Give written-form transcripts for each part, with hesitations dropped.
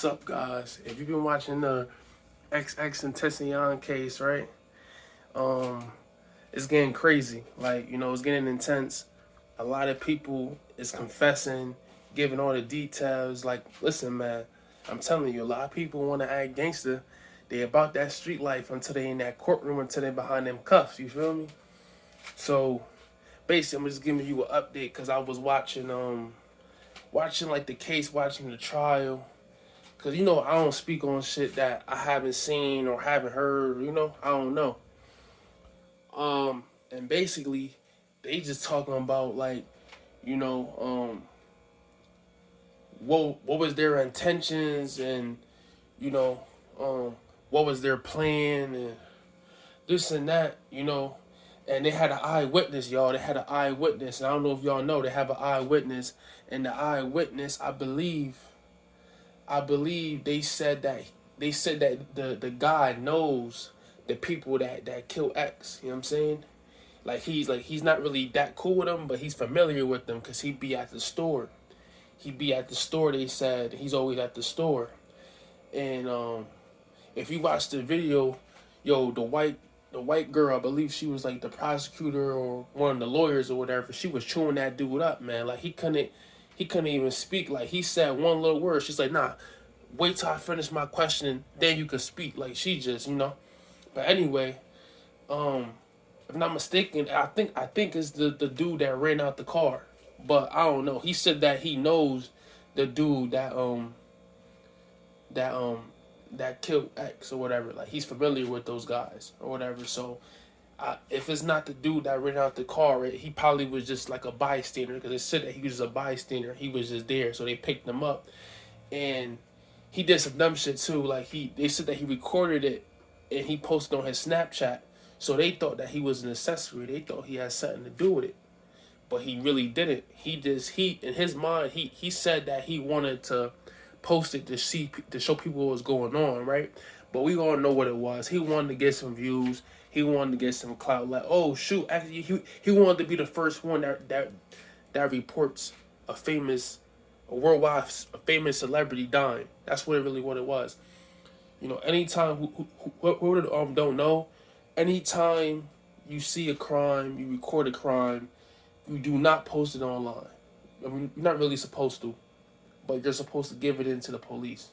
What's up, guys? If you've been watching the xxxtentacion case, right? Um, it's getting crazy. Like, it's getting intense. A lot of people is confessing, giving all the details. Like, listen, man, I'm telling you, a lot of people want to act gangster. They about that street life until they in that courtroom, until they behind them cuffs. You feel me? So, basically, I'm just giving you an update because I was watching like the case, watching the trial. Cause I don't speak on shit that I haven't seen or haven't heard. I don't know. And basically, they just talking about like, you know, what was their intentions and you know, what was their plan and this and that. And they had an eyewitness, y'all. They had an eyewitness, and I don't know if y'all know they have an eyewitness, and the eyewitness, I believe they said that the guy knows the people that kill X. You know what I'm saying? He's not really that cool with them, but he's familiar with them because he be at the store. He be at the store. They said he's always at the store, and if you watch the video, yo, the white girl, I believe she was like the prosecutor or one of the lawyers or whatever. She was chewing that dude up, man. Like he couldn't even speak. Like he said one little word. She's like, nah, wait till I finish my question, then you can speak. Like she just. But anyway, if I'm not mistaken, I think it's the dude that ran out the car. But I don't know. He said that he knows the dude that that killed X or whatever. Like he's familiar with those guys or whatever. So if it's not the dude that ran out the car, he probably was just like a bystander because it said that he was just a bystander. He was just there, so they picked him up, and he did some dumb shit too. Like they said that he recorded it and he posted on his Snapchat. So they thought that he was an accessory. They thought he had something to do with it, but he really didn't. He in his mind he said that he wanted to post it to show people what was going on, right? But we all know what it was. He wanted to get some views. He wanted to get some clout. Like, oh shoot, actually he wanted to be the first one that reports a worldwide famous celebrity dying. That's what it was. Anytime who don't know, anytime you see a crime, you record a crime, you do not post it online. I mean, you're not really supposed to, but you're supposed to give it into the police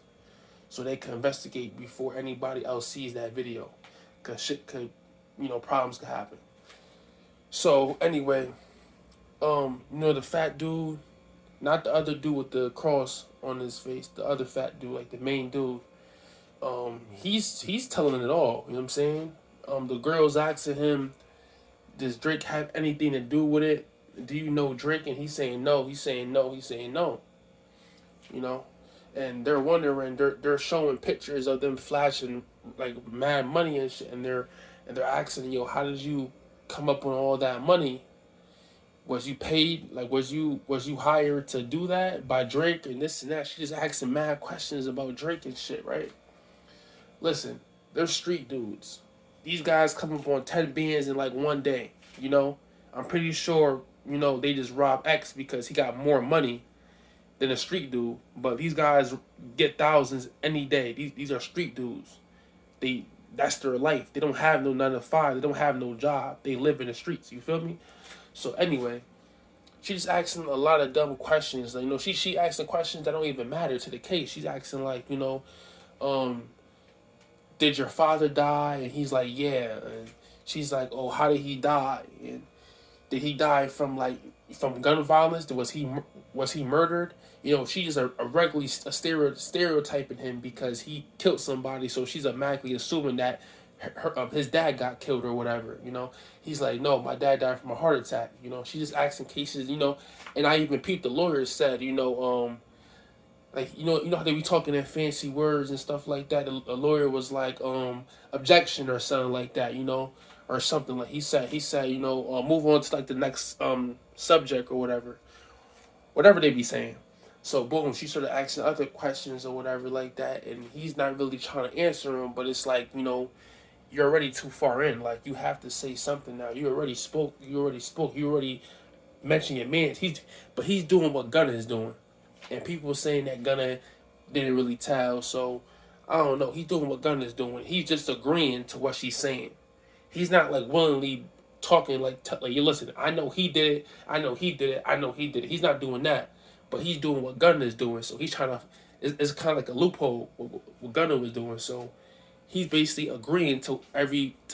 so they can investigate before anybody else sees that video, cause shit could, problems could happen. So anyway, the fat dude, not the other dude with the cross on his face, the other fat dude, like the main dude. He's telling it all. You know what I'm saying? The girls asking him, "Does Drake have anything to do with it? Do you know Drake?" And he's saying no. He's saying no. He's saying no. You know, and they're wondering. They're showing pictures of them flashing like mad money and shit, and they're asking, "Yo, how did you come up with all that money? Was you paid? Like, was you hired to do that by Drake and this and that?" She just asking mad questions about Drake and shit, right? Listen, they're street dudes. These guys come up on 10 bands in like one day. I'm pretty sure, they just robbed X because he got more money than a street dude. But these guys get thousands any day. These are street dudes. That's their life. They don't have no 9 to 5. They don't have no job. They live in the streets. You feel me? So anyway, she's just asking a lot of dumb questions. Like, she asking questions that don't even matter to the case. She's asking like, um, did your father die? And he's like, yeah. And she's like, oh, how did he die? And did he die from gun violence? Was he murdered? She just a regularly a stereotyping him because he killed somebody. So she's automatically assuming that his dad got killed or whatever. He's like, no, my dad died from a heart attack. She just asking cases. And I even peeped the lawyers said, like how they be talking in fancy words and stuff like that. A lawyer was like, objection or something like that, or something like he said, move on to like the next subject or whatever they be saying. So boom, she started asking other questions or whatever like that, and he's not really trying to answer them. But it's like, you're already too far in. Like you have to say something now. You already spoke. You already mentioned your man. He's doing what Gunna is doing. And people saying that Gunna didn't really tell. So I don't know. He's doing what Gunna's doing. He's just agreeing to what she's saying. He's not like willingly talking like you listen. I know he did it. I know he did it. I know he did it. He's not doing that, but he's doing what Gunna's doing. So he's trying to. It's kind of like a loophole what Gunna was doing. So he's basically agreeing to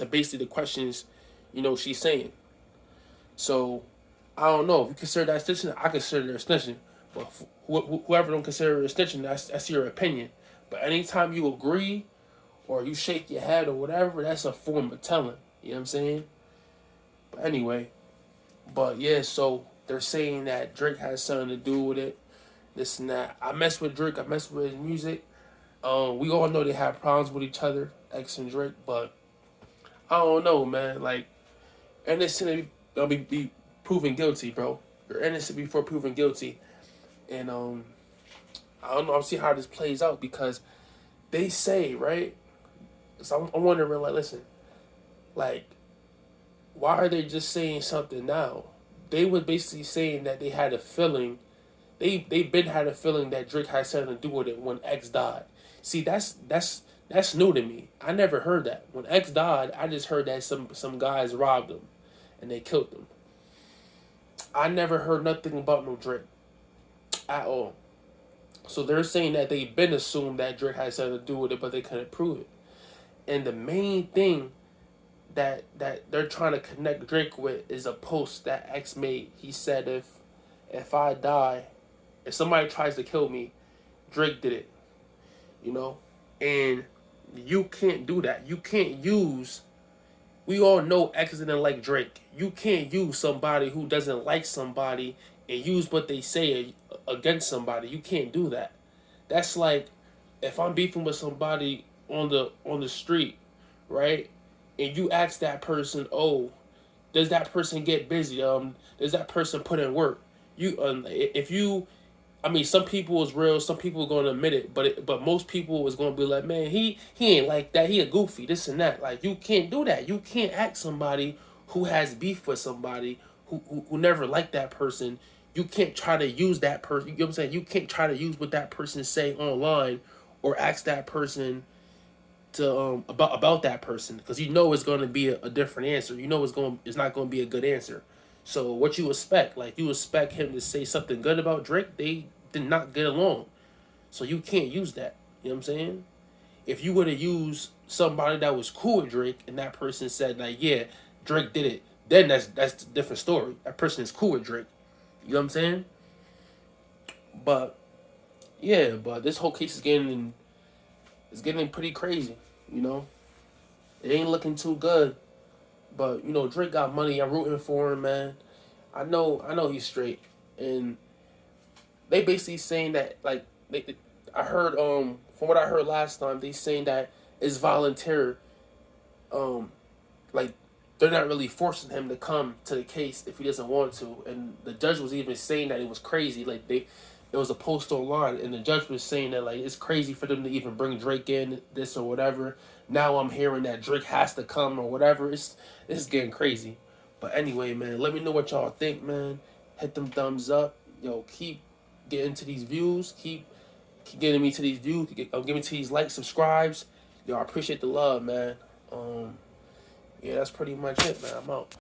basically the questions, she's saying. So I don't know if you consider that extension. I consider it extension, but whoever don't consider it extension, that's your opinion. But anytime you agree or you shake your head or whatever, that's a form of telling. You know what I'm saying? But anyway, but yeah, so they're saying that Drake has something to do with it. This and that. I mess with Drake. I mess with his music. We all know they have problems with each other, X and Drake. But I don't know, man. Like, innocent be proven guilty, bro. You're innocent before proven guilty. And I don't know. I'll see how this plays out because they say, right? So I'm wondering, like, listen, like, why are they just saying something now? They were basically saying that they had a feeling. They been had a feeling that Drake had something to do with it when X died. See, that's new to me. I never heard that. When X died, I just heard that some guys robbed him, and they killed him. I never heard nothing about no Drake at all. So they're saying that they've been assumed that Drake had something to do with it, but they couldn't prove it. And the main thing that they're trying to connect Drake with is a post that X made. He said, if I die, if somebody tries to kill me, Drake did it. And you can't do that. You can't use. We all know X didn't like Drake. You can't use somebody who doesn't like somebody and use what they say against somebody. You can't do that. That's like if I'm beefing with somebody on the street, right? And you ask that person, "Oh, does that person get busy? Does that person put in work?" If you, I mean, some people is real. Some people are going to admit it, but most people is going to be like, "Man, he ain't like that. He a goofy, this and that." Like, you can't do that. You can't ask somebody who has beef with somebody who never liked that person. You can't try to use that person. You know what I'm saying? You can't try to use what that person say online or ask that person to about that person because it's going to be a different answer. It's not going to be a good answer. So what you expect? Like, you expect him to say something good about Drake? They did not get along, so you can't use that. You know what I'm saying? If you were to use somebody that was cool with Drake and that person said like, yeah, Drake did it, then that's a different story. That person is cool with Drake. You know what I'm saying? But yeah, but this whole case is getting pretty crazy. You know, it ain't looking too good. But Drake got money. I'm rooting for him, man. I know he's straight, and they basically saying that like I heard from what I heard last time, they saying that it's volunteer. Um, like they're not really forcing him to come to the case if he doesn't want to, and the judge was even saying that it was crazy. Like there was a post online, and the judge was saying that like it's crazy for them to even bring Drake in this or whatever. Now I'm hearing that Drake has to come or whatever. It's getting crazy. But anyway, man, let me know what y'all think, man. Hit them thumbs up. Yo, keep getting to these views. Keep getting me to these views. Give me to these likes, subscribes. Yo, I appreciate the love, man. Yeah, that's pretty much it, man. I'm out.